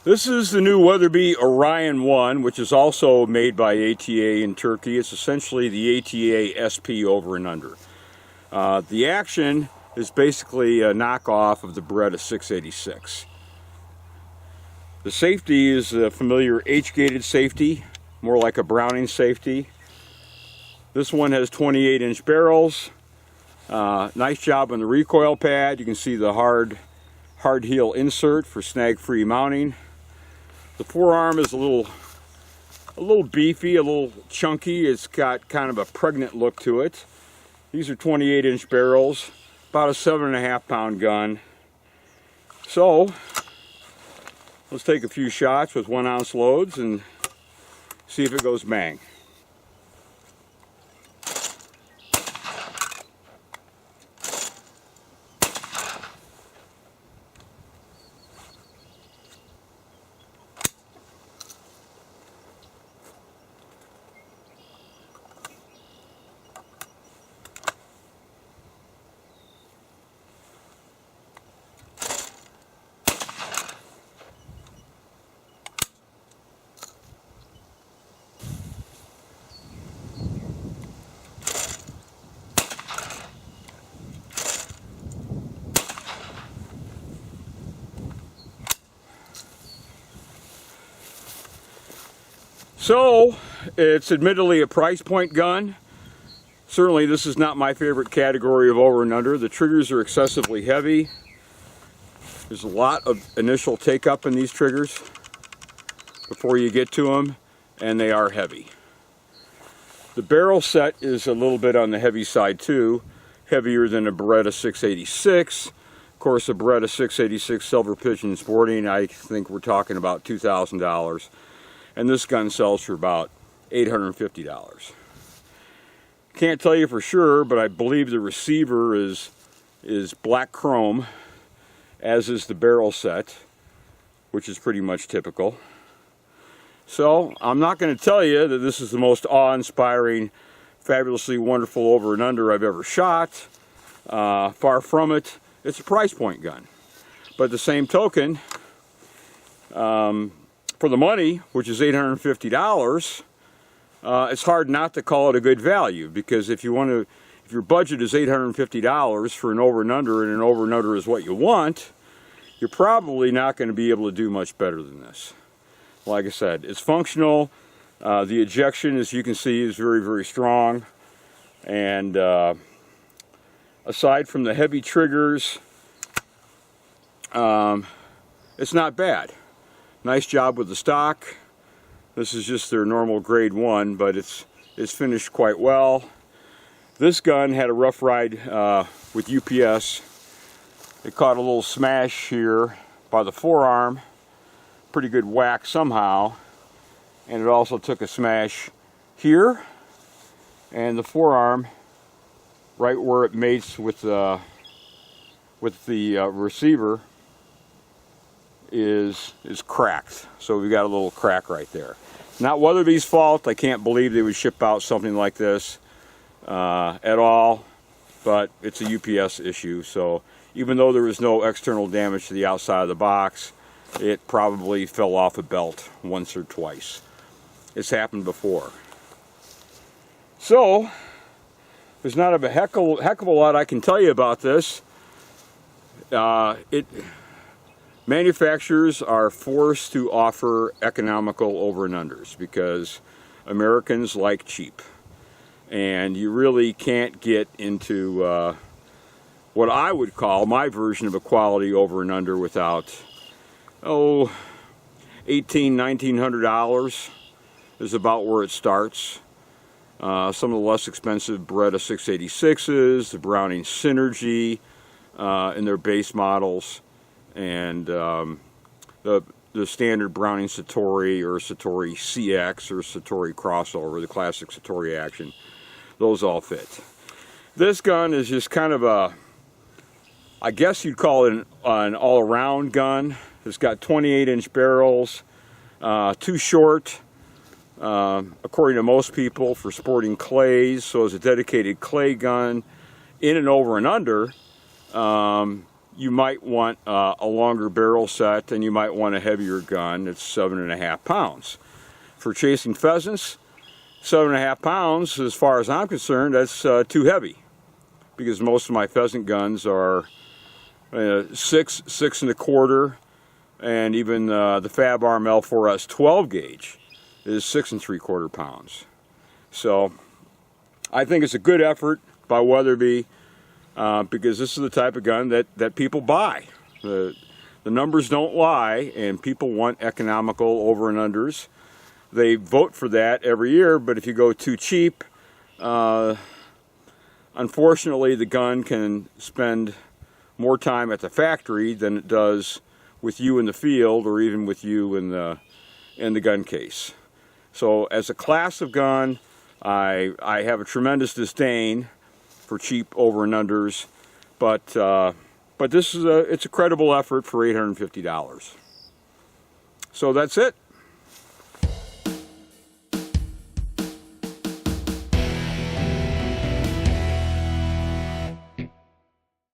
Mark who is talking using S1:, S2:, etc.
S1: This is the new Weatherby Orion 1, which is also made by ATA in Turkey. It's essentially the ATA SP over and under. The action is basically a knockoff of the Beretta 686. The safety is a familiar H-gated safety, more like a Browning safety. This one has 28-inch barrels. Nice job on the recoil pad. You can see the hard heel insert for snag-free mounting. The forearm is a little beefy, a little chunky. It's got kind of a pregnant look to it. These are 28-inch barrels, about a 7.5-pound gun. So let's take a few shots with 1-ounce loads and see if it goes bang. So, it's admittedly a price point gun. Certainly this is not my favorite category of over and under. The triggers are excessively heavy. There's a lot of initial take up in these triggers before you get to them, and they are heavy. The barrel set is a little bit on the heavy side too, heavier than a Beretta 686. Of course, a Beretta 686 Silver Pigeon Sporting, I think we're talking about $2,000. And this gun sells for about $850. Can't tell you for sure, but I believe the receiver is black chrome, as is the barrel set, which is pretty much typical. So I'm not going to tell you that this is the most awe-inspiring, fabulously wonderful over and under I've ever shot. Far from it. It's a price point gun. But at the same token, for the money, which is $850, it's hard not to call it a good value, because if your budget is $850 for an over and under is what you want, you're probably not going to be able to do much better than this. Like I said, it's functional. The ejection, as you can see, is very, very strong. And aside from the heavy triggers, it's not bad. Nice job with the stock. This is just their normal grade 1, but it's finished quite well. This gun had a rough ride with UPS. It caught a little smash here by the forearm. Pretty good whack somehow. And it also took a smash here. And the forearm, right where it mates with the receiver, is cracked. So we got a little crack right there. Not Weatherby's fault. I can't believe they would ship out something like this at all, but it's a UPS issue. So even though there was no external damage to the outside of the box, it probably fell off a belt once or twice. It's happened before. So there's not a heck of a lot I can tell you about this. Manufacturers are forced to offer economical over and unders because Americans like cheap, and you really can't get into what I would call my version of a quality over and under without $1,900 is about where it starts. Some of the less expensive Beretta 686s, the Browning Synergy in their base models, and the standard Browning Satori or Satori CX or Satori crossover, the classic Satori action. Those all fit. This gun is just kind of a, I guess you'd call it an all-around gun. It's got 28-inch barrels, too short, according to most people, for sporting clays. So as a dedicated clay gun, in and over and under, you might want a longer barrel set, and you might want a heavier gun. It's 7.5 pounds. For chasing pheasants, 7.5 pounds, as far as I'm concerned, that's too heavy, because most of my pheasant guns are 6, 6.25, and even the Fab Arm L4S 12 gauge is 6.75 pounds. So I think it's a good effort by Weatherby, because this is the type of gun that people buy. The numbers don't lie, and people want economical over and unders. They vote for that every year, but if you go too cheap, unfortunately the gun can spend more time at the factory than it does with you in the field, or even with you in the gun case. So as a class of gun, I have a tremendous disdain for cheap over and unders, but this is it's a credible effort for $850. So that's it.